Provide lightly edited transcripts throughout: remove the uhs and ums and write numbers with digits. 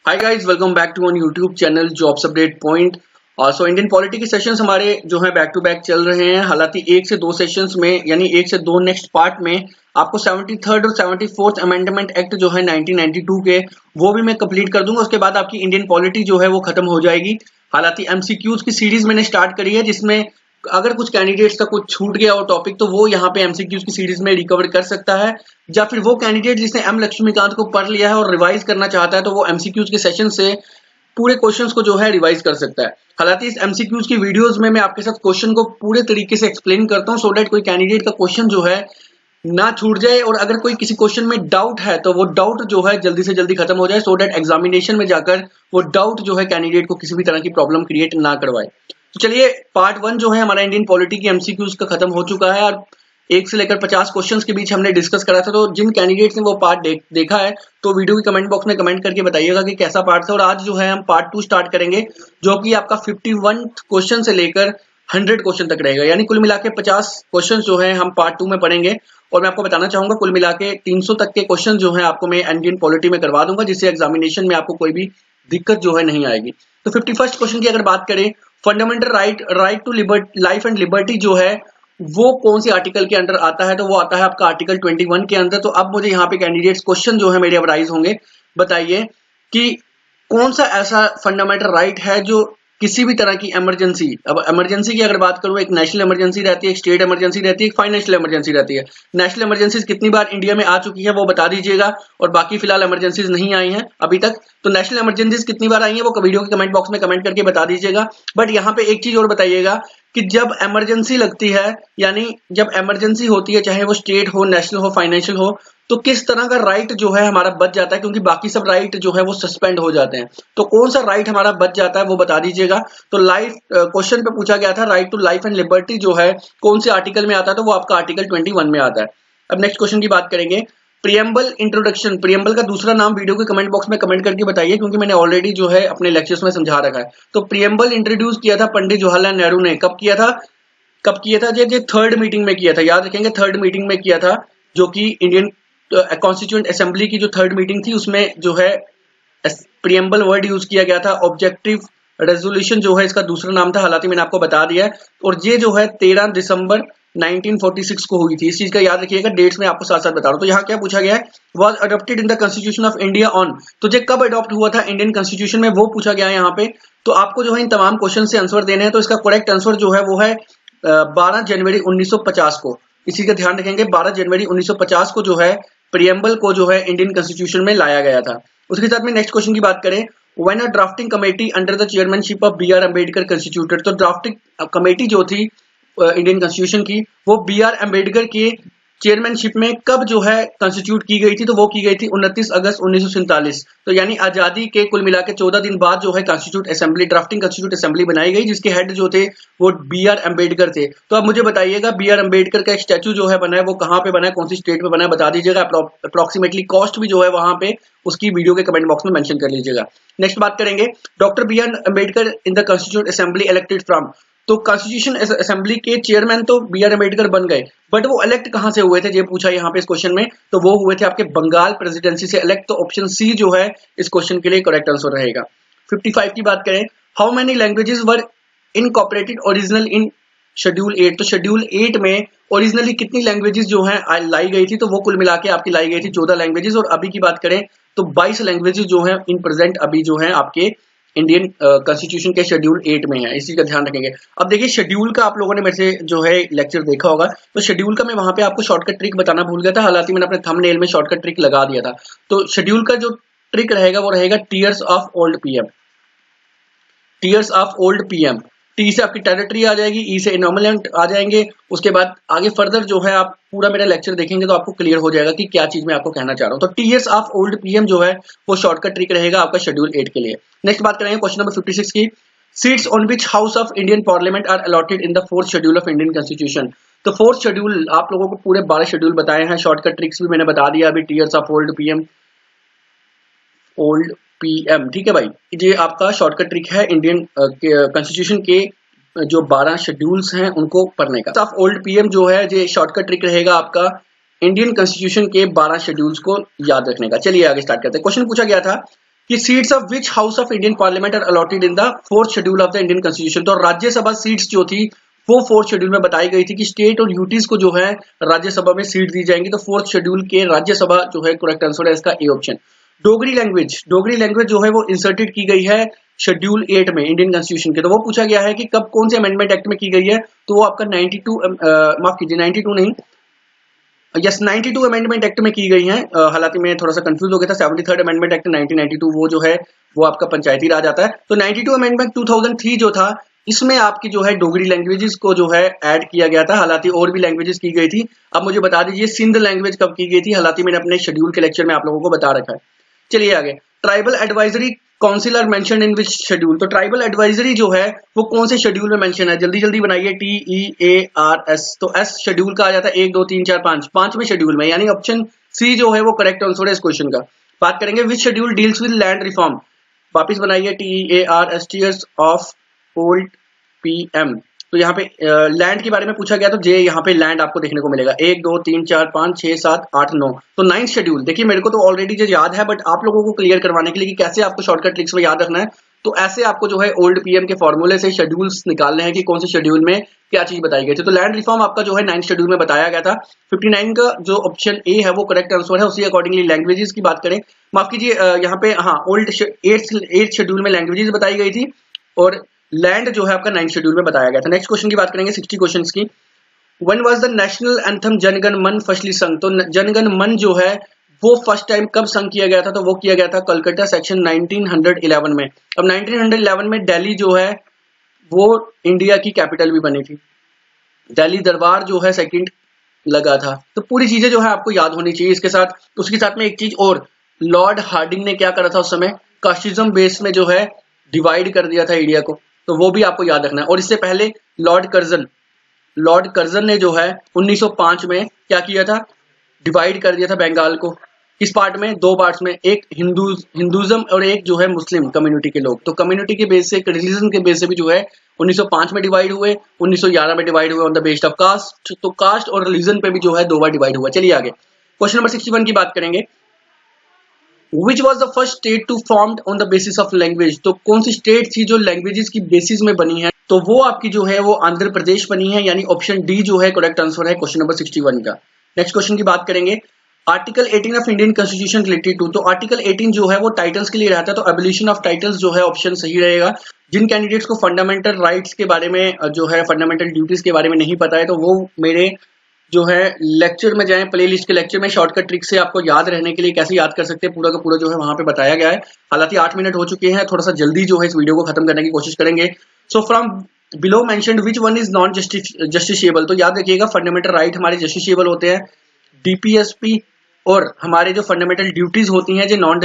Hi guys, welcome back to on YouTube channel jobs update point. So Indian polity के sessions हमारे जो है back to back चल रहे हैं। हालांकि एक से दो सेशंस में यानी एक से दो नेक्स्ट पार्ट में आपको 73rd और 74th अमेंडमेंट एक्ट जो है 1992 के वो भी मैं कंप्लीट कर दूंगा। उसके बाद आपकी इंडियन पॉलिटी जो है वो खत्म हो जाएगी। हालांकि एमसीक्यूज की सीरीज मैंने स्टार्ट करी है, जिसमें अगर कुछ कैंडिडेट्स का कुछ छूट गया हो टॉपिक तो वो यहाँ पे एमसीक्यूज की सीरीज में रिकवर कर सकता है, या फिर वो कैंडिडेट जिसने एम लक्ष्मीकांत को पढ़ लिया है और रिवाइज करना चाहता है तो वो एमसीक्यूज के सेशन से पूरे क्वेश्चंस को जो है रिवाइज कर सकता है। हालांकि इस एमसीक्यूज की वीडियोस में मैं आपके साथ क्वेश्चन को पूरे तरीके से एक्सप्लेन करता हूं, सो दैट कोई कैंडिडेट का क्वेश्चन जो है ना छूट जाए, और अगर कोई किसी क्वेश्चन में डाउट है तो वो डाउट जो है जल्दी से जल्दी खत्म हो जाए, सो दैट एग्जामिनेशन में जाकर वो डाउट जो है कैंडिडेट को किसी भी तरह की प्रॉब्लम क्रिएट ना करवाए। तो चलिए, पार्ट 1 जो है हमारा इंडियन पॉलिटी की एमसीक्यूज का खत्म हो चुका है और 1 से लेकर 50 क्वेश्चंस के बीच हमने डिस्कस करा था। तो जिन कैंडिडेट्स ने वो पार्ट देखा है तो वीडियो की कमेंट बॉक्स में कमेंट करके बताइएगा कि कैसा पार्ट था। और आज जो है हम पार्ट 2 स्टार्ट करेंगे, जो कि आपका 51 क्वेश्चन से लेकर 100 क्वेश्चन तक रहेगा, यानी कुल मिला के 50 क्वेश्चन जो है हम पार्ट 2 में पढ़ेंगे। और मैं आपको बताना चाहूंगा कुल मिला के 300 तक के क्वेश्चन जो है आपको मैं इंडियन पॉलिटी में करवा दूंगा, जिससे एग्जामिनेशन में आपको कोई भी दिक्कत जो है नहीं आएगी। तो 51st क्वेश्चन की अगर बात करें, fundamental right to life and liberty जो है वो कौन सी आर्टिकल के अंदर आता है, तो वो आता है आपका आर्टिकल 21 के अंदर। तो अब मुझे यहाँ पे कैंडिडेट्स क्वेश्चन जो है मेरे अब राइज होंगे, बताइए कि कौन सा ऐसा फंडामेंटल राइट है जो किसी भी तरह की इमरजेंसी, अब इमरजेंसी की अगर बात करूं, एक नेशनल इमरजेंसी रहती है, एक स्टेट इमरजेंसी रहती है, एक फाइनेंशियल इमरजेंसी रहती है। नेशनल इमरजेंसी कितनी बार इंडिया में आ चुकी है वो बता दीजिएगा, और बाकी फिलहाल इमरजेंसीज नहीं आई हैं अभी तक। तो नेशनल इमरजेंसीज कितनी बार आई है वो वीडियो के कमेंट बॉक्स में कमेंट करके बता दीजिएगा। बट यहाँ पे एक चीज और बताइएगा कि जब इमरजेंसी लगती है, यानी जब इमरजेंसी होती है, चाहे वो स्टेट हो, नेशनल हो, फाइनेंशियल हो, तो किस तरह का राइट जो है हमारा बच जाता है, क्योंकि बाकी सब राइट जो है वो सस्पेंड हो जाते हैं। तो कौन सा राइट हमारा बच जाता है वो बता दीजिएगा। तो लाइफ क्वेश्चन पे पूछा गया था, right to life and liberty जो है कौन से आर्टिकल में आता है, तो वो आपका आर्टिकल 21 में आता है। अब नेक्स्ट क्वेश्चन की बात करेंगे, प्रियम्बल इंट्रोडक्शन। प्रियम्बल का दूसरा नाम वीडियो के कमेंट बॉक्स में कमेंट करके बताइए, क्योंकि मैंने ऑलरेडी जो है अपने लेक्चर्स में समझा रखा है। तो प्रियम्बल इंट्रोड्यूस किया था पंडित जवाहरलाल नेहरू ने। कब किया था? ये थर्ड मीटिंग में किया था, याद रखेंगे, थर्ड मीटिंग में किया था, जो कि इंडियन कॉन्स्टिट्यूएंट असेंबली की जो थर्ड मीटिंग थी उसमें जो है प्रियम्बल वर्ड यूज किया गया था। ऑब्जेक्टिव रेजोल्यूशन जो है इसका दूसरा नाम था, हालांकि मैंने आपको बता दिया है। और ये जो है 13 दिसंबर 1946 को हुई थी। इस चीज का याद रखिएगा, डेट्स में आपको साथ साथ बता रहा हूं। तो यहाँ क्या पूछा गया है, was adopted in the constitution of India on. तो ये कब अडॉप्ट हुआ था इंडियन कॉन्स्टिट्यूशन में, वो पूछा गया है यहाँ पे। तो आपको जो है इन तमाम क्वेश्चन से आंसर देने हैं। तो इसका करेक्ट आंसर जो है वो है 12 जनवरी 1950 को। इसी का ध्यान रखेंगे, 12 जनवरी 1950 को जो है प्रियम्बल को जो है इंडियन कॉन्स्टिट्यूशन में लाया गया था। उसके साथ में नेक्स्ट क्वेश्चन की बात करें, when a drafting committee under the chairmanship of B R. Ambedkar constituted. तो ड्राफ्टिंग कमेटी जो थी इंडियन कॉन्स्टिट्यूशन की, वो बी.आर. अम्बेडकर के चेयरमैनशिप में कब जो है कंस्टिट्यूट की गई थी, तो वो की गई थी 29 अगस्त 1947। तो यानी आजादी के कुल मिला के 14 दिन बाद जो है constitute assembly, drafting constitute assembly बनाई गई, जिसके हेड जो थे वो बी.आर. अम्बेडकर थे। तो अब मुझे बताइएगा, बी.आर. अम्बेडकर का एक स्टैचू जो है बना है वो कहाँ पे बना है, कौन सी स्टेट पे बना है, बता दीजिएगा। अप्रोक्सीमेटली कॉस्ट भी जो है वहां पे उसकी वीडियो के कमेंट बॉक्स में मेंशन कर लीजिएगा। नेक्स्ट बात करेंगे, doctor B R. Ambedkar in the constitute assembly elected from. तो कॉन्स्टिट्यूशन असेंबली के चेयरमैन तो बी.आर. अम्बेडकर बन गए, बट वो इलेक्ट कहां से हुए थे, ये पूछा यहाँ पे इस क्वेश्चन में। तो वो हुए थे आपके बंगाल प्रेसिडेंसी से इलेक्ट। तो ऑप्शन सी जो है इस क्वेश्चन के लिए करेक्ट आंसर रहेगा। 55 की बात करें, how many languages were incorporated original in schedule 8। तो शेड्यूल 8 में ओरिजिनली कितनी लैंग्वेजेस जो है लाई गई थी, तो वो कुल मिला के आपकी लाई गई थी 14 लैंग्वेजेस। और अभी की बात करें तो 22 लैंग्वेजेस जो है इन प्रेजेंट अभी जो है आपके इंडियन कॉन्स्टिट्यूशन के शेड्यूल 8 में है। इसी का ध्यान रखेंगे। अब देखिए, शेड्यूल का आप लोगों ने मेरे से जो है लेक्चर देखा होगा, तो शेड्यूल का मैं वहां पे आपको शॉर्टकट ट्रिक बताना भूल गया था, हालांकि मैंने अपने थंबनेल में शॉर्टकट ट्रिक लगा दिया था। तो शेड्यूल का जो ट्रिक रहेगा वो रहेगा tears of old PM. Tears of old PM, T से आपकी टेरिटरी आ जाएगी, ई से इनोमिनेंट आ जाएंगे। उसके बाद आगे फर्दर जो है आप पूरा मेरा लेक्चर देखेंगे तो आपको क्लियर हो जाएगा कि क्या चीज मैं आपको कहना चाह रहा हूं। तो टीयर्स ऑफ ओल्ड पीएम जो है वो शॉर्टकट ट्रिक रहेगा आपका शेड्यूल 8 के लिए। नेक्स्ट बात करेंगे क्वेश्चन नंबर 56 की, seats on which house of Indian parliament are allotted in the 4th schedule of Indian constitution. तो 4th शेड्यूल आप लोगों को पूरे 12 शेड्यूल बताए हैं, शॉर्टकट ट्रिक्स भी मैंने बता दिया अभी। टीयर्स ऑफ ओल्ड पीएम, ठीक है भाई, ये आपका शॉर्टकट ट्रिक है इंडियन कॉन्स्टिट्यूशन के जो 12 शेड्यूल्स हैं उनको पढ़ने का। ऑफ ओल्ड पीएम जो है ये शॉर्टकट ट्रिक रहेगा आपका इंडियन कॉन्स्टिट्यूशन के 12 शेड्यूल्स को याद रखने का। चलिए आगे स्टार्ट करते हैं। क्वेश्चन पूछा गया था, कि seats of which house of Indian parliament are allotted in the 4th schedule of the Indian constitution. तो राज्यसभा सीट्स जो थी वो 4th शेड्यूल में बताई गई थी कि स्टेट और यूटीज को जो है राज्यसभा में सीट दी जाएंगी। तो 4th शेड्यूल के राज्यसभा जो है करेक्ट आंसर है इसका ए ऑप्शन। डोगरी लैंग्वेज जो है वो इंसर्टेड की गई है शेड्यूल 8 में इंडियन कॉन्स्टिट्यूशन के। तो वो पूछा गया है कि कब कौन से अमेंडमेंट एक्ट में की गई है, तो वो आपका 92 माफ कीजिए 92 नहीं, यस 92 अमेंडमेंट एक्ट में की गई है। हालांकि मैं थोड़ा सा कंफ्यूज हो गया था, 73rd अमेंडमेंट एक्ट 1992 वो जो है वो आपका पंचायती राज आता है। तो 92 अमेंडमेंट 2003 जो था इसमें आपकी जो है डोगरी लैंग्वेजेस को जो है ऐड किया गया था। हालांकि और भी लैंग्वेजेस की गई थी। अब मुझे बता दीजिए सिंध लैंग्वेज कब की गई थी, हालांकि मैंने अपने शेड्यूल के लेक्चर में आप लोगों को बता रखा है। चलिए आगे, tribal advisory council are mention in which schedule. तो ट्राइबल एडवाइजरी जो है वो कौन से शेड्यूल में मेंशन है, जल्दी जल्दी बनाइए, TEARS। तो एस शेड्यूल का आ जाता है 1 2 3 4 5, पांचवें शेड्यूल में, यानी ऑप्शन सी जो है वो करेक्ट आंसर है इस क्वेश्चन का। बात करेंगे which schedule deals with land reform, वापिस बनाइए TEARS ऑफ ओल्ड PM। तो यहाँ पे लैंड के बारे में पूछा गया, तो जे यहाँ पे लैंड आपको देखने को मिलेगा 1 2 3 4 5 6 7 8 9। तो 9th शेड्यूल, देखिए मेरे को तो ऑलरेडी जो याद है, बट आप लोगों को क्लियर करवाने के लिए कि कैसे आपको शॉर्टकट ट्रिक्स में याद रखना है, तो ऐसे आपको जो है ओल्ड PM के फॉर्मूले से शेड्यूल्स निकालने हैं कि कौन से शेड्यूल में क्या चीज बताई गई थी। तो लैंड रिफॉर्म आपका जो है 9th शेड्यूल में बताया गया था। 59 का जो ऑप्शन ए है वो करेक्ट आंसर है। उसी अकॉर्डिंगली लैंग्वेजेस की बात करें, माफ कीजिए यहाँ पे हाँ ओल्ड 8th शेड्यूल में लैंग्वेजेस बताई गई थी और लैंड जो है आपका 9th शेड्यूल में बताया गया था। नेक्स्ट क्वेश्चन की बात करेंगे 60 क्वेश्चंस की। When was the national anthem Jana Gana Mana firstly संग। तो जनगण मन जो है वो फर्स्ट टाइम कब संग किया गया था, तो वो किया गया था कलकत्ता सेक्शन 1911 में। अब 1911 में दिल्ली जो है वो इंडिया की कैपिटल भी बनी थी, दिल्ली दरबार जो है सेकंड लगा था। तो पूरी चीजें जो है आपको याद होनी चाहिए। इसके साथ उसके साथ में एक चीज और, लॉर्ड हार्डिंग ने क्या करा था उस समय, कास्टिज्म बेस में जो है डिवाइड कर दिया था इंडिया को, तो वो भी आपको याद रखना है। और इससे पहले लॉर्ड कर्जन ने जो है 1905 में क्या किया था, डिवाइड कर दिया था बंगाल को। किस पार्ट में, 2 पार्ट्स में, एक हिंदुज्म और एक जो है मुस्लिम कम्युनिटी के लोग। तो कम्युनिटी के बेस से, रिलीजन के बेस से भी जो है 1905 में डिवाइड हुए, 1911 में डिवाइड हुए on the based of caste. तो कास्ट और रिलीजन पे भी जो है 2 बार डिवाइड हुआ। चलिए आगे क्वेश्चन नंबर 61 की बात करेंगे। Which was the first state to formed on the basis of language। तो कौन सी स्टेट थी जो लैंग्वेजेस की बेसिस में बनी है, तो वो आपकी जो है वो आंध्र प्रदेश बनी है, यानी ऑप्शन डी जो है करेक्ट आंसर है क्वेश्चन नंबर 61 का। नेक्स्ट क्वेश्चन की बात करेंगे, article 18 of Indian constitution related to. तो आर्टिकल 18 जो है वो टाइटल्स के लिए रहता है, तो एबोलिशन ऑफ टाइटल्स जो है ऑप्शन सही रहेगा। जिन कैंडिडेट्स को फंडामेंटल राइट्स के बारे में जो है फंडामेंटल ड्यूटीज के बारे में नहीं पता है, तो वो मेरे जो है लेक्चर में जाएं, प्लेलिस्ट के लेक्चर में शॉर्टकट ट्रिक से आपको याद रहने के लिए कैसे याद कर सकते हैं पूरा का पूरा जो है वहां पे बताया गया है। हालांकि 8 मिनट हो चुके हैं, थोड़ा सा जल्दी जो है इस वीडियो को खत्म करने की कोशिश करेंगे। So from below mentioned which one is non justiciable. तो याद रखिएगा फंडामेंटल राइट हमारे जस्टिसेबल होते हैं, DPSP और हमारे जो फंडामेंटल ड्यूटीज होती हैं जो नॉन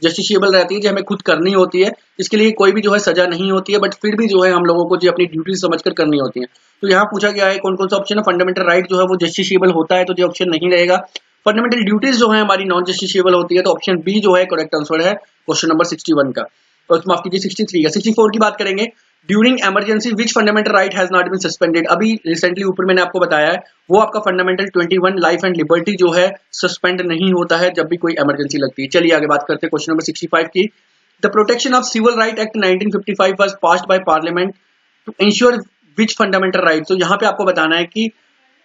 जस्टिसेबल रहती है, जो हमें खुद करनी होती है, इसके लिए कोई भी जो है सजा नहीं होती है, बट फिर भी जो है हम लोगों को जो अपनी ड्यूटीज समझकर करनी होती है। तो यहाँ पूछा गया है कौन कौन सा ऑप्शन है, फंडामेंटल राइट जो है वो जस्टिसेबल होता है, तो जो ऑप्शन नहीं रहेगा। फंडामेंटल ड्यूटीज जो है हमारी नॉन जस्टिसेबल होती है, तो ऑप्शन बी जो है करेक्ट आंसर है क्वेश्चन नंबर 61 का। और माफ कीजिए 63 का। 64 की बात करेंगे, during emergency which fundamental right has not been suspended. अभी रिसेंटली ऊपर मैंने आपको बताया है वो आपका फंडामेंटल 21 लाइफ एंड लिबर्टी जो है सस्पेंड नहीं होता है जब भी कोई इमरजेंसी लगती है। चलिए आगे बात करते हैं क्वेश्चन नंबर 65 की। The protection of civil right act 1955 was passed by parliament to ensure which fundamental right. तो यहाँ पे आपको बताना है कि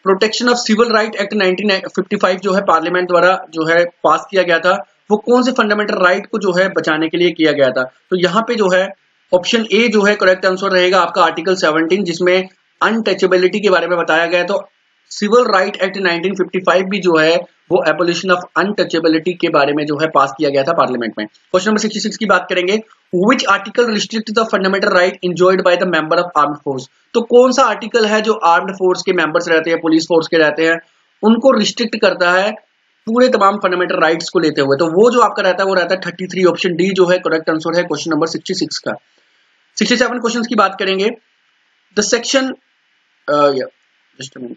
protection of civil right act 1955 जो है पार्लियामेंट द्वारा जो है पास किया गया था, वो कौन से फंडामेंटल राइट को जो है बचाने के लिए किया गया था। तो यहाँ पे जो है ऑप्शन ए जो है करेक्ट आंसर रहेगा आपका आर्टिकल 17, जिसमें अनटचेबिलिटी के बारे में बताया गया है। तो सिविल राइट एक्ट 1955 भी जो है वो एबोलिशन ऑफ अनटचेबिलिटी के बारे में जो है पास किया गया था पार्लियामेंट में। क्वेश्चन नंबर 66 की बात करेंगे, which article restrict the fundamental right enjoyed by the member of armed force. तो कौन सा आर्टिकल है जो आर्म्ड फोर्स के मेंबर्स रहते हैं, पुलिस फोर्स के रहते हैं, उनको रिस्ट्रिक्ट करता है पूरे तमाम फंडामेंटल राइट्स को लेते हुए। तो वो जो आपका रहता है वो रहता है 33, ऑप्शन डी जो है करेक्ट आंसर है क्वेश्चन नंबर 66 का। 67 क्वेश्चंस की बात करेंगे, the section just a minute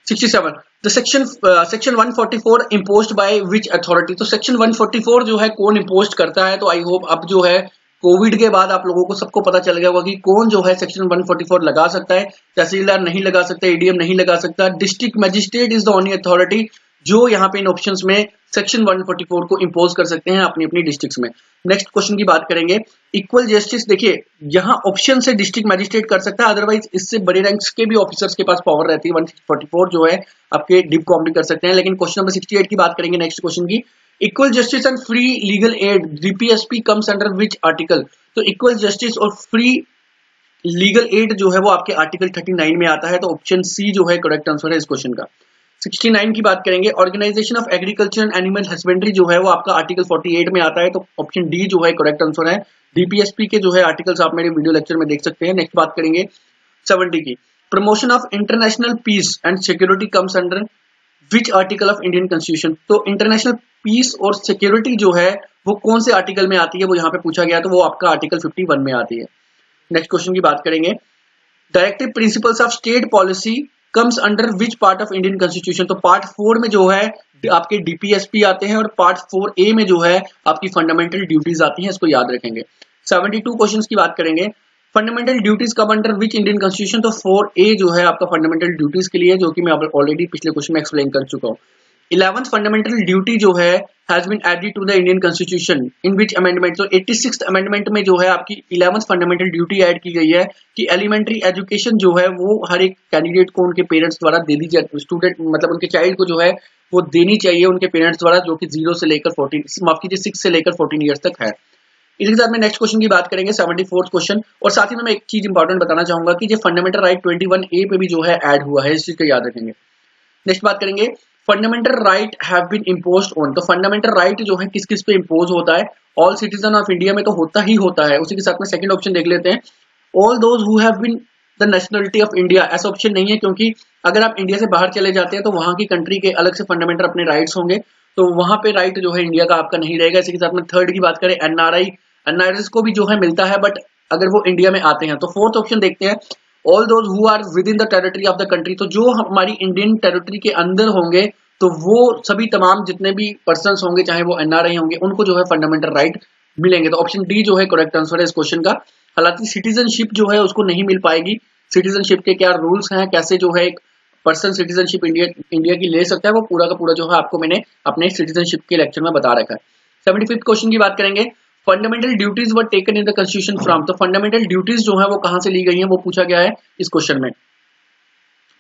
67 the section 144 imposed by which authority. तो सेक्शन 144 जो है कौन इम्पोज करता है। तो आई होप अब जो है कोविड के बाद आप लोगों को सबको पता चल गया होगा कि कौन जो है सेक्शन 144 लगा सकता है। तहसीलदार नहीं लगा सकता, ADM नहीं लगा सकता, district magistrate is the only authority जो यहाँ पे इन ऑप्शंस में सेक्शन 144 को इंपोज कर सकते हैं अपनी अपनी डिस्ट्रिक्ट्स में। नेक्स्ट क्वेश्चन की बात करेंगे, इक्वल जस्टिस। देखिए यहाँ ऑप्शन से डिस्ट्रिक्ट मैजिस्ट्रेट कर सकता है, अदरवाइज इससे बड़े रैंक्स के भी ऑफिसर्स के पास पावर रहती है। 144 जो है आपके डिप कॉम भी कर सकते हैं। लेकिन क्वेश्चन नंबर 68 की बात करेंगे नेक्स्ट क्वेश्चन की, equal justice and free legal aid DPSP comes under which article. तो इक्वल जस्टिस और फ्री लीगल एड जो है वो आपके आर्टिकल 39 में आता है, तो ऑप्शन सी जो है करेक्ट आंसर है इस क्वेश्चन का। 69 की बात करेंगे, organisation of agriculture and animal husbandry जो है वो आपका आर्टिकल 48 में आता है, तो ऑप्शन डी जो है करेक्ट आंसर है। डीपीएसपी के जो है आर्टिकल्स आप मेरे वीडियो लेक्चर में देख सकते हैं। नेक्स्ट बात करेंगे 70 की, promotion of international peace and security comes under which article of Indian constitution. तो इंटरनेशनल पीस और सिक्योरिटी जो है वो कौन से आर्टिकल में आती है, वो यहाँ पे पूछा गया, तो वो आपका आर्टिकल 51 में आती है। नेक्स्ट क्वेश्चन की बात करेंगे, directive principles of state policy comes under which part of Indian constitution. तो पार्ट 4 में जो है आपके डीपीएसपी आते हैं और पार्ट 4A में जो है आपकी फंडामेंटल ड्यूटीज आती हैं, इसको याद रखेंगे। 72 क्वेश्चंस की बात करेंगे, fundamental duties come under which Indian constitution. तो 4A जो है आपका फंडामेंटल ड्यूटीज के लिए, जो कि मैं ऑलरेडी पिछले क्वेश्चन में एक्सप्लेन कर चुका हूँ। 11th फंडामेंटल ड्यूटी जो है has been added to the Indian constitution in which amendment. तो 86th अमेंडमेंट में जो है आपकी 11th फंडामेंटल ड्यूटी ऐड की गई है कि एलिमेंट्री एजुकेशन जो है वो हर एक कैंडिडेट को उनके पेरेंट्स द्वारा दे दी जाए, स्टूडेंट मतलब उनके चाइल्ड को जो है वो देनी चाहिए उनके पेरेंट्स द्वारा, जो कि 0 से लेकर 14 माफ कीजिए 6 से लेकर 14 ईयर्स तक है। इसके साथ में नेक्स्ट क्वेश्चन की बात करेंगे 74th क्वेश्चन, और साथ ही में मैं एक चीज इंपॉर्टेंट बताना चाहूंगा कि जो फंडामेंटल राइट 21A पे भी जो है ऐड हुआ है, इस चीज को याद रखेंगे। नेक्स्ट बात करेंगे, fundamental right have been imposed on. तो फंडामेंटल राइट जो है किस किस पे इम्पोज होता है, ऑल सिटीजन ऑफ इंडिया में तो होता ही होता है। उसी के साथ में सेकंड ऑप्शन देख लेते हैं, all those who have been the nationality of India. ऐसा ऑप्शन नहीं है, क्योंकि अगर आप इंडिया से बाहर चले जाते हैं तो वहां की कंट्री के अलग से फंडामेंटल अपने राइट्स होंगे, तो वहां पे राइट जो है इंडिया का आपका नहीं रहेगा। इसी के साथ में थर्ड की बात करें, एनआरआई को भी जो है मिलता है, बट अगर वो इंडिया में आते हैं। तो फोर्थ ऑप्शन देखते हैं, all those who are within the territory of the country. तो जो हमारी इंडियन टेरिटरी के अंदर होंगे, तो वो सभी तमाम जितने भी पर्सन्स होंगे, चाहे वो एनआरआई होंगे, उनको जो है फंडामेंटल राइट मिलेंगे। तो ऑप्शन डी जो है करेक्ट आंसर है इस क्वेश्चन का। हालांकि सिटीजनशिप जो है उसको नहीं मिल पाएगी, सिटीजनशिप के क्या रूल्स हैं, कैसे जो है एक पर्सन सिटीजनशिप इंडिया की ले सकता है, वो पूरा का पूरा जो है आपको मैंने अपने सिटीजनशिप के लेक्चर में बता रखा है। 75th क्वेश्चन की बात करेंगे, fundamental duties were taken in the constitution from. तो फंडामेंटल ड्यूटीज जो है वो कहां से ली गई है, वो पूछा गया है इस क्वेश्चन में।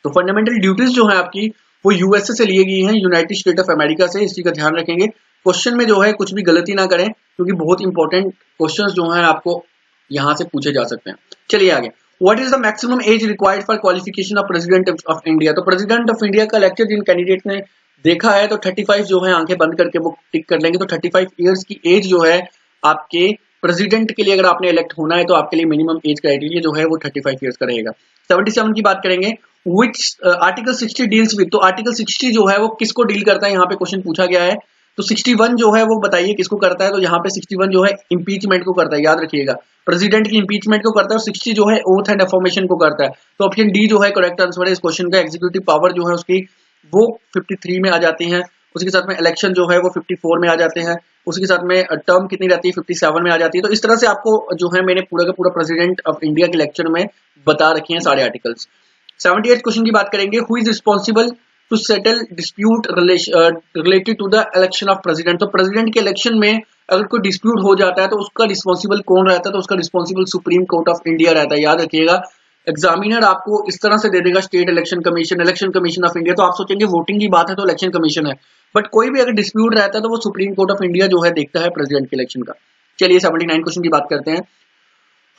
तो फंडामेंटल ड्यूटीज जो है आपकी वो यूएसए से ली गई है, यूनाइटेड स्टेट ऑफ अमेरिका से। इस चीज का ध्यान रखेंगे, क्वेश्चन में जो है कुछ भी गलती ना करें, क्योंकि बहुत इंपॉर्टेंट क्वेश्चंस जो है आपको यहां से पूछे जा सकते हैं। चलिए आगे, what is the maximum age required for qualification of president of India. तो प्रेसिडेंट ऑफ इंडिया का लेक्चर जिन कैंडिडेट ने देखा है, तो 35 जो है आंखें बंद करके वो टिक कर लेंगे। तो 35 ईयर्स की एज जो है आपके प्रेसिडेंट के लिए, अगर आपने इलेक्ट होना है, तो आपके लिए मिनिमम एज क्राइटेरिया जो है वो 35 ईयर्स का रहेगा। 77 की बात करेंगे, विच आर्टिकल 60 डील्स विद। तो आर्टिकल 60 जो है वो किसको डील करता है, यहाँ पे क्वेश्चन पूछा गया है। तो 61 जो है वो बताइए किसको करता है। तो यहाँ पे 61 जो है इंपीचमेंट को करता है, याद रखिएगा, प्रेसिडेंट की इंपीचमेंट को करता है, और 60 जो है ओथ एंड अफर्मेशन को करता है। तो ऑप्शन डी जो है करेक्ट आंसर है इस क्वेश्चन का। एग्जीक्यूटिव पावर जो है उसकी वो 53 में आ जाती है, उसके साथ में इलेक्शन जो है वो 54 में आ जाते हैं, उसके साथ में टर्म कितनी रहती है, 57 में आ जाती है। तो इस तरह से आपको जो है मैंने पूरा का पूरा प्रेसिडेंट ऑफ इंडिया के लेक्चर में बता रखे हैं सारे आर्टिकल्स। 78 क्वेश्चन की बात करेंगे, who is responsible to settle dispute related to the election of president. तो प्रेसिडेंट के इलेक्शन में अगर कोई डिस्प्यूट हो जाता है, तो उसका रिस्पॉन्सिबल कौन रहता है, तो उसका responsible supreme court of India रहता है, याद रखिएगा। एग्जामिनर आपको इस तरह से दे देगा, state election commission of India, तो आप सोचेंगे वोटिंग की बात है तो इलेक्शन कमीशन है, बट कोई भी अगर डिस्प्यूट रहता है तो वो सुप्रीम कोर्ट ऑफ इंडिया जो है देखता है प्रेसिडेंट के इलेक्शन का। चलिए 79 क्वेश्चन की बात करते हैं,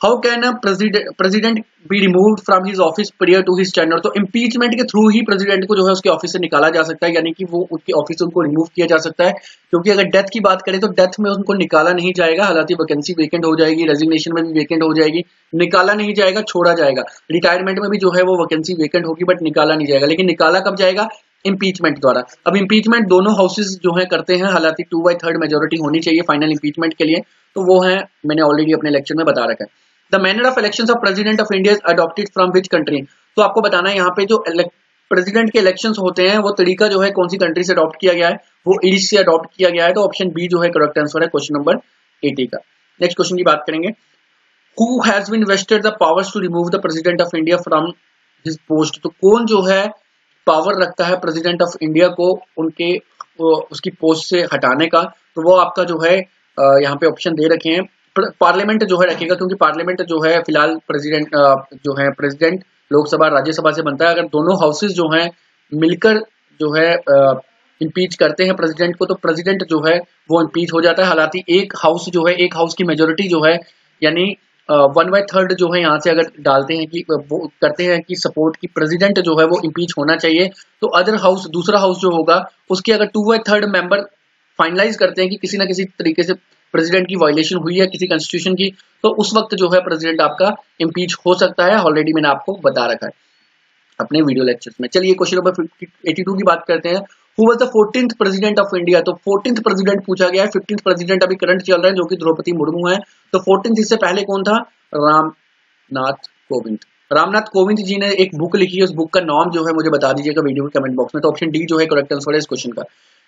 how can a president be removed from his office prior to his tenure. तो इंपीचमेंट के थ्रू ही प्रेसिडेंट को जो है उसके ऑफिस से निकाला जा सकता है, यानी कि वो उसके ऑफिस से उनको रिमूव किया जा सकता है। क्योंकि अगर डेथ की बात करें तो डेथ में उनको निकाला नहीं जाएगा, हालांकि वैकेंसी वेकेंट हो जाएगी, रेजिग्नेशन में भी वेकेंट हो जाएगी, निकाला नहीं जाएगा, छोड़ा जाएगा। रिटायरमेंट में भी जो है वो वैकेंसी वेकेंट होगी, बट निकाला नहीं जाएगा। लेकिन निकाला कब जाएगा, इंपीचमेंट द्वारा। अब इंपीचमेंट दोनों हाउसेस जो है करते हैं, हालांकि 2/3 मेजोरिटी होनी चाहिए फाइनल इंपीचमेंट के लिए, तो वो है मैंने ऑलरेडी अपने लेक्चर में बता रखा है। The manner of elections of president of India adopted from which country. तो आपको बताना है यहाँ पे जो प्रेसिडेंट के इलेक्शंस होते हैं वो तरीका जो है कौन सी कंट्री से अडॉप्ट किया गया है, वो ईस्ट से अडॉप्ट किया गया है। तो ऑप्शन बी जो है करेक्ट आंसर है क्वेश्चन नंबर 80 का। नेक्स्ट क्वेश्चन की बात करेंगे, who has been vested the powers to remove the president of India from his post. तो कौन जो है पावर रखता है प्रेसिडेंट ऑफ इंडिया को उनके उसकी पोस्ट से हटाने का, तो वो आपका जो है यहाँ पे ऑप्शन दे रखे हैं। पार्लियामेंट जो है रखेगा, क्योंकि पार्लियामेंट जो है फिलहाल प्रेसिडेंट लोकसभा राज्यसभा से बनता है। अगर दोनों हाउसेज जो हैं मिलकर जो है इम्पीच करते हैं प्रेसिडेंट को, तो प्रेसिडेंट जो है वो इम्पीच हो जाता है। हालांकि एक हाउस की मेजोरिटी जो है यानी 1/3 जो है यहाँ से अगर डालते हैं कि वो करते हैं कि सपोर्ट की प्रेसिडेंट जो है वो इम्पीच होना चाहिए, तो अदर हाउस दूसरा हाउस जो होगा उसके अगर 2/3 मेंबर फाइनलाइज करते हैं कि किसी ना किसी तरीके से प्रेसिडेंट की वायलेशन हुई है किसी कॉन्स्टिट्यूशन की, तो उस वक्त जो है प्रेसिडेंट आपका इम्पीच हो सकता है। ऑलरेडी मैंने आपको बता रखा है अपने वीडियो लेक्चर्स में। चलिए क्वेश्चन नंबर 82 की बात करते हैं। Who was the 14th president of India? तो 14th प्रेसिडेंट पूछा गया है। 15th प्रेसिडेंट अभी करंट चल रहा है जो कि द्रौपदी मुर्मू है। तो 14th इससे पहले कौन था? रामनाथ कोविंद। रामनाथ कोविंद जी ने एक बुक लिखी है, उस बुक का नाम जो है मुझे बता दीजिएगा वीडियो के कमेंट बॉक्स में। तो ऑप्शन डी जो है करेक्ट आंसर है इस क्वेश्चन का।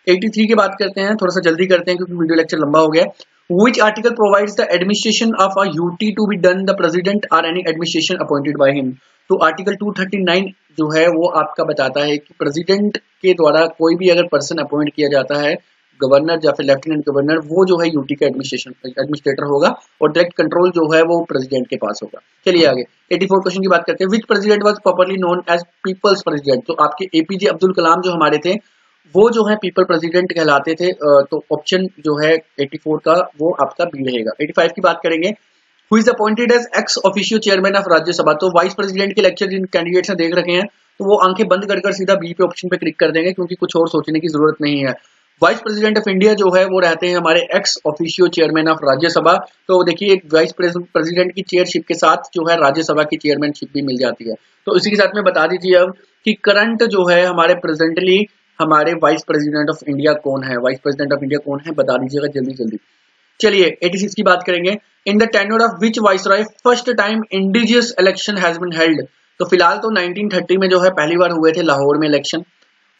83 की बात करते हैं, थोड़ा सा जल्दी करते हैं क्योंकि वीडियो लेक्चर लंबा हो गया। Which article provides the administration of a UT to be done the president or any administration appointed by him? तो आर्टिकल 239 जो है वो आपका बताता है कि प्रेसिडेंट के द्वारा कोई भी अगर पर्सन अपॉइंट किया जाता है, गवर्नर या फिर लेफ्टिनेंट गवर्नर, वो जो है यूटी का एडमिनिस्ट्रेटर होगा और डायरेक्ट कंट्रोल जो है वो प्रेसिडेंट के पास होगा। चलिए आगे 84 क्वेश्चन की बात करते हैं। Which president was popularly known as people's president? तो आपके एपीजे अब्दुल कलाम जो हमारे थे वो जो है पीपल प्रेसिडेंट कहलाते थे। तो ऑप्शन जो है 84 का वो आपका बी रहेगा। 85 की बात करेंगे। Who is appointed as ex officio chairman of Rajya Sabha? तो वाइस प्रेसिडेंट के लेक्चर जिन कैंडिडेट्स ने देख रखे हैं तो वो आंखें बंद कर सीधा बी पे ऑप्शन पे क्लिक कर देंगे, क्योंकि कुछ और सोचने की जरूरत नहीं है। वाइस प्रेसिडेंट ऑफ इंडिया जो है वो रहते हैं हमारे x officio chairman of Rajya Sabha. तो देखिए वाइस प्रेसिडेंट की चेयरशिप के साथ जो है राज्यसभा की चेयरमैनशिप भी मिल जाती है। तो इसी के साथ में बता दीजिए अब कि करंट जो है हमारे प्रेजेंटली हमारे वाइस प्रेसिडेंट ऑफ इंडिया कौन है? वाइस प्रेसिडेंट ऑफ इंडिया कौन है बता दीजिएगा जल्दी जल्दी। चलिए 86 की बात करेंगे। In the tenure of which viceroy first time indigenous election has been held? तो फिलहाल तो 1930 में जो है पहली बार हुए थे लाहौर में इलेक्शन।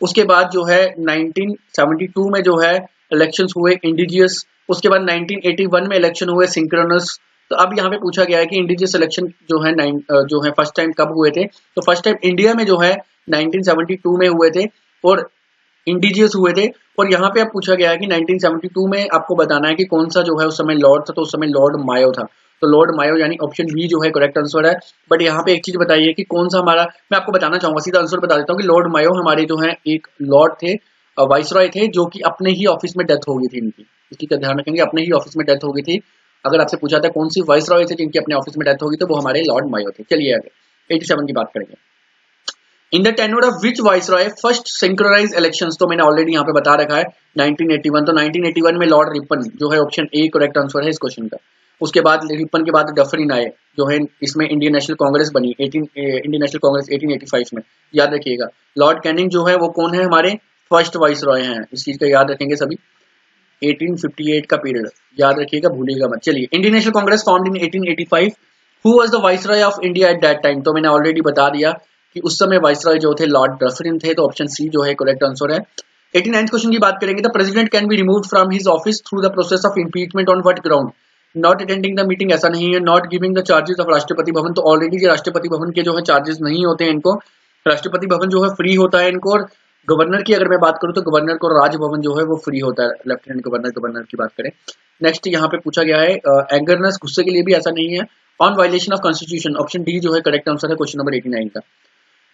उसके बाद जो है 1972 में जो है इलेक्शंस हुए इंडिजियस। उसके बाद 1981 में इलेक्शन हुए सिंक्रोनस। तो अब यहाँ पे पूछा गया है कि इंडिजियस इलेक्शन जो है फर्स्ट टाइम कब हुए थे? तो फर्स्ट टाइम इंडिया में जो है 1972 में हुए थे और इंडिजियस हुए थे। और यहाँ पे अब पूछा गया है कि 1972 में आपको बताना है कि कौन सा जो है उस समय लॉर्ड था। तो उस समय लॉर्ड मायो था। तो लॉर्ड मायो यानी ऑप्शन बी जो है करेक्ट आंसर है। बट यहाँ पे एक चीज बताइए कि कौन सा हमारा, मैं आपको बताना चाहूंगा, सीधा आंसर बता देता हूँ कि लॉर्ड मायो हमारे जो है एक लॉर्ड थे, वाइसरॉय थे, जो कि अपने ही ऑफिस में डेथ हो गई थी इनकी। इसकी का ध्यान रखेंगे, अपने ही ऑफिस में डेथ हो गई थी। अगर आपसे पूछा था कौन सी वाइसरॉय थे जिनकी अपने ऑफिस में डेथ होगी, तो वो हमारे लॉर्ड मायो थे। चलिए आगे 87 की बात करेंगे। In the tenure of which viceroy first synchronise elections? तो मैंने ऑलरेडी यहाँ पे बता रखा है 1981। तो 1981 में लॉर्ड रिपन जो है ऑप्शन ए करेक्ट आंसर है इस क्वेश्चन का। उसके बाद रिपन के बाद डफरिन आए जो है, इसमें इंडियन नेशनल कांग्रेस बनी इंडियन नेशनल कांग्रेस 1885 में। याद रखिएगा लॉर्ड कैनिंग जो है वो कौन है? हमारे फर्स्ट वाइसरॉय हैं। इस चीज का याद रखेंगे सभी। 1858 का पीरियड याद रखिएगा, भूलिएगा मत। चलिए Indian national Congress formed in 1885। Who was the viceroy of India at that time? तो मैंने ऑलरेडी बता दिया कि उस समय वाइसरॉय जो थे लॉर्ड डफरिन थे। तो ऑप्शन सी जो है करेक्ट आंसर है। 89 क्वेश्चन की बात करेंगे। The president can be removed from his office through the process of impeachment on what ground? Not attending the meeting, ऐसा नहीं है। Not giving the charges of Rashtrapati Bhavan, तो ऑलरेडी राष्ट्रपति भवन के जो है चार्जेस नहीं होते हैं इनको। राष्ट्रपति भवन जो है फ्री होता है इनको। और गवर्नर की अगर मैं बात करूं तो गवर्नर को राजभवन जो है वो फ्री होता है। लेफ्टिनेंट गवर्नर की बात करें। नेक्स्ट यहाँ पे पूछा गया है एंगरनेस, गुस्से के लिए भी ऐसा नहीं है। On violation of constitution, option D जो है करेक्ट आंसर है क्वेश्चन नंबर 89 का।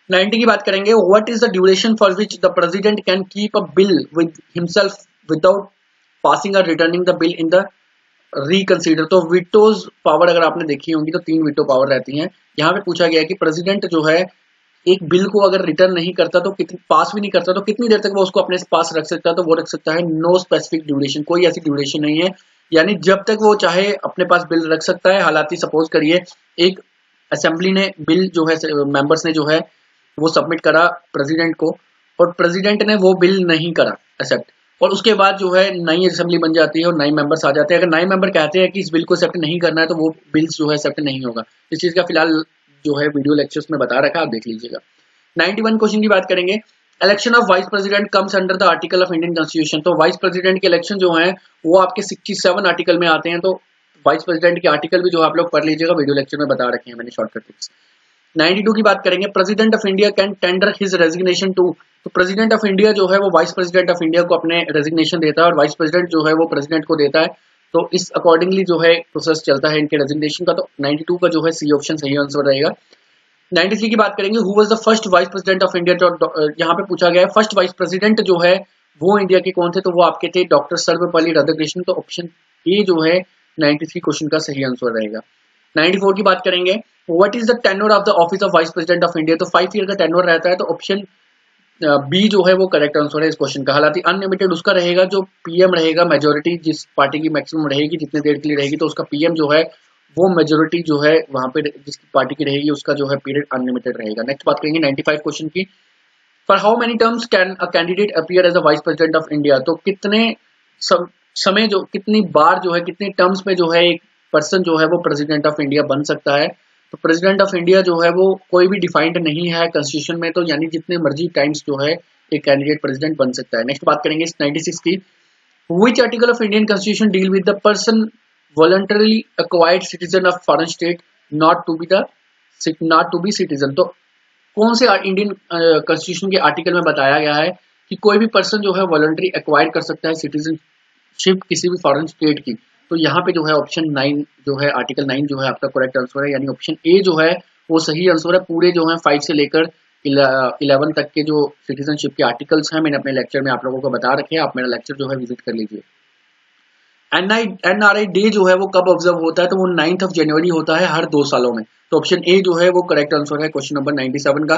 90 की बात करेंगे। What is the duration for which the president can keep a bill with himself without passing और returning the bill in the reconsider? तो veto's power अगर आपने देखी होंगी तो 3 विटो पावर रहती हैं। यहाँ पे पूछा गया है कि प्रेसिडेंट जो है एक बिल को अगर रिटर्न नहीं करता तो पास भी नहीं करता तो कितनी देर तक वो उसको अपने पास रख सकता है? तो वो रख सकता है नो स्पेसिफिक ड्यूरेशन, कोई ऐसी ड्यूरेशन नहीं है। यानी जब तक वो चाहे अपने पास बिल रख सकता है। हालांकि सपोज करिए एक असेंबली ने बिल जो है मेंबर्स ने जो है वो सबमिट करा प्रेसिडेंट को और प्रेसिडेंट ने वो बिल नहीं करा एक्सेप्ट, और उसके बाद जो है नई असेंबली बन जाती है और नए मेंबर्स आ जाते हैं। अगर नए मेंबर कहते हैं कि इस बिल को एक्सेप्ट नहीं करना है तो वो बिल्स जो है एक्सेप्ट नहीं होगा। इस चीज का फिलहाल जो है वीडियो लेक्चर्स में बता रखा है, आप देख लीजिएगा। 91 क्वेश्चन की बात करेंगे। Election of vice president comes under the article of Indian constitution. तो वाइस प्रेसिडेंट के इलेक्शन जो है वो आपके 67 आर्टिकल में आते हैं। तो वाइस प्रेसिडेंट के आर्टिकल भी जो आप लोग पढ़ लीजिएगा, वीडियो लेक्चर में बता रखे हैं मैंने शॉर्टकट टिप्स। 92 की बात करेंगे, president of India can tender his resignation to. तो प्रेसिडेंट ऑफ इंडिया जो है वो वाइस प्रेसिडेंट ऑफ इंडिया को अपने रेजिग्नेशन देता है और वाइस प्रेसिडेंट जो है वो प्रेसिडेंट को देता है। तो इस अकॉर्डिंगली जो है प्रोसेस चलता है इनके रेजिग्नेशन का। तो 92 का जो है सी ऑप्शन सही आंसर रहेगा। 93 की बात करेंगे, who was the first vice president of India. तो यहाँ पे पूछा गया है फर्स्ट वाइस प्रेसिडेंट जो है वो इंडिया के कौन थे, तो वो आपके थे डॉक्टर सर्वपल्ली राधाकृष्णन। तो ऑप्शन ए जो है 93 क्वेश्चन का सही आंसर रहेगा। 94 की बात करेंगे, what is the tenure of the office of vice president of India. तो 5 ईयर का टेन्योर रहता है। तो ऑप्शन बी जो है वो करेक्ट आंसर है इस क्वेश्चन का। हालांकि अनलिमिटेड उसका रहेगा जो पीएम रहेगा, मेजोरिटी जिस पार्टी की मैक्सिमम रहेगी जितने देर के लिए रहेगी, तो उसका पीएम जो है वो मेजोरिटी जो है वहां पे जिसकी पार्टी की रहेगी उसका जो है पीरियड अनलिमिटेड रहेगा। नेक्स्ट बात करेंगे 95 क्वेश्चन की, for how many terms can a candidate appear as a vice president of India. तो कितने समय जो कितनी बार जो है कितने टर्म्स में जो है एक पर्सन जो है वो प्रेसिडेंट ऑफ इंडिया बन सकता है। तो प्रेसिडेंट ऑफ इंडिया जो है वो कोई भी डिफाइंड नहीं है कॉन्स्टिट्यूशन में, तो यानी जितने मर्जी टाइम्स जो है एक कैंडिडेट प्रेसिडेंट बन सकता है। नेक्स्ट बात करेंगे 96 की, which article of Indian constitution deal with the person voluntarily acquired citizen of foreign state not to be citizen. तो कौन से इंडियन कॉन्स्टिट्यूशन के आर्टिकल में बताया गया है कि कोई भी पर्सन जो है वॉलंटरी एक्वायर कर सकता है सिटीजनशिप किसी भी फॉरेन स्टेट की। तो यहाँ पे जो है ऑप्शन 9 जो है आर्टिकल 9 जो है आपका करेक्ट आंसर है, यानी ऑप्शन ए जो है वो सही आंसर है। पूरे जो है 5 से लेकर 11 तक के जो सिटीजनशिप के आर्टिकल्स हैं मैंने अपने लेक्चर में आप लोगों को बता रखे हैं, आप मेरा लेक्चर जो है विजिट कर लीजिए। एनआरआई डे जो है वो कब ऑब्जर्व होता है, तो वो 9 जनवरी होता है हर 2 सालों में। तो ऑप्शन ए जो है वो करेक्ट आंसर है क्वेश्चन नंबर 97 का।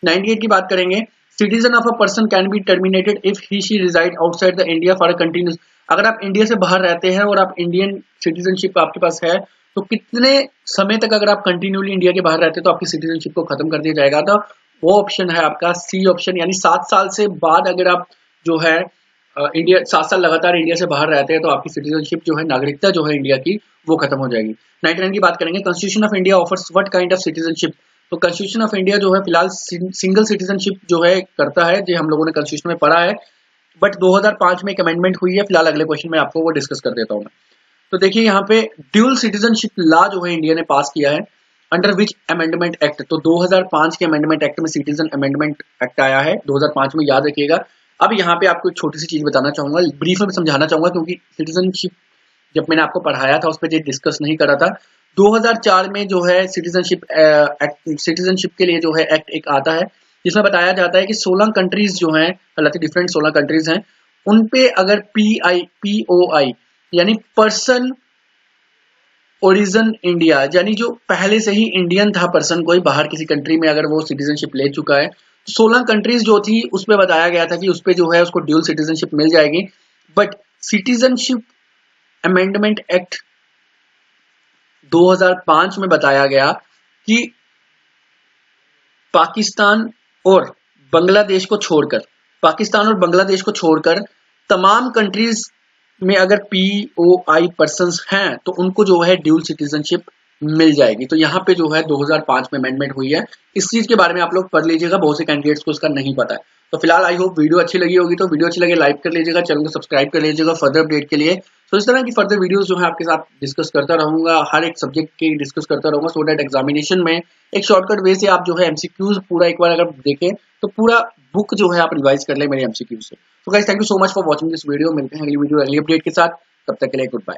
98 की बात करेंगे, citizen of a person can be terminated if he she resides outside the India for a continuous. अगर आप इंडिया से बाहर रहते हैं और आप इंडियन सिटीजनशिप आपके पास है, तो कितने समय तक अगर आप कंटिन्यूली इंडिया के बाहर रहते हैं तो आपकी सिटीजनशिप को खत्म कर दिया जाएगा। तो वो ऑप्शन है आपका सी ऑप्शन, यानी 7 साल से बाद अगर आप जो है इंडिया 7 साल लगातार इंडिया से बाहर रहते हैं तो आपकी सिटीजनशिप जो है नागरिकता जो है इंडिया की वो खत्म हो जाएगी। 99 की बात करेंगे, constitution of India offers what kind of citizenship. तो कॉन्स्टिट्यूशन ऑफ इंडिया जो है फिलहाल सिंगल सिटीजनशिप जो है करता है, जो हम लोगों ने कॉन्स्टिट्यूशन में पढ़ा है, बट 2005 में एक अमेंडमेंट हुई है। फिलहाल अगले क्वेश्चन में आपको वो डिस्कस कर देता हूँ मैं। तो देखिए यहाँ पे ड्यूल सिटीजनशिप लॉ जो है इंडिया ने पास किया है, अंडर विच अमेंडमेंट एक्ट। तो 2005 के अमेंडमेंट एक्ट में सिटीजन अमेंडमेंट एक्ट आया है 2005 में, याद रखिएगा। अब यहाँ पे आपको एक छोटी सी चीज बताना चाहूंगा, ब्रीफ में समझाना चाहूंगा, क्योंकि सिटीजनशिप जब मैंने आपको पढ़ाया था उस पर डिस्कस नहीं करा था। 2004 में जो है सिटीजनशिप के लिए जो है एक्ट एक आता है, जिसमें बताया जाता है कि 16 कंट्रीज जो हैं, हालांकि डिफरेंट 16 कंट्रीज हैं, उन पे अगर POI यानी पर्सन ओरिजिन इंडिया, यानी जो पहले से ही इंडियन था पर्सन, कोई बाहर किसी कंट्री में अगर वो सिटीजनशिप ले चुका है, 16 कंट्रीज जो थी उस पर बताया गया था कि उस पर जो है उसको ड्यूल सिटीजनशिप मिल जाएगी। बट सिटीजनशिप अमेंडमेंट एक्ट 2005 में बताया गया कि पाकिस्तान और बांग्लादेश को छोड़कर तमाम कंट्रीज में अगर POI पर्सन्स हैं तो उनको जो है ड्यूल सिटीजनशिप मिल जाएगी। तो यहाँ पे जो है 2005 में अमेंडमेंट हुई है। इस चीज के बारे में आप लोग पढ़ लीजिएगा, बहुत से कैंडिडेट्स को इसका नहीं पता है। तो फिलहाल आई होप वीडियो अच्छी लगी होगी, तो वीडियो अच्छी लगे लाइक कर लीजिएगा, चैनल को सब्सक्राइब कर लीजिएगा फर्दर अपडेट के लिए। तो इस तरह की फर्दर वीडियोस जो है आपके साथ डिस्कस करता रहूंगा, हर एक सब्जेक्ट की डिस्कस करता रहूंगा, सो दैट एग्जामिनेशन में एक शॉर्टकट वे से आप जो है MCQs पूरा एक बार अगर देखें तो पूरा बुक जो है आप रिवाइज कर ले मेरे MCQ से। तो guys thank you so much for watching this video. मिलते हैं अगली वीडियो अगली अपडेट के साथ, तब तक के लिए गुड बाय।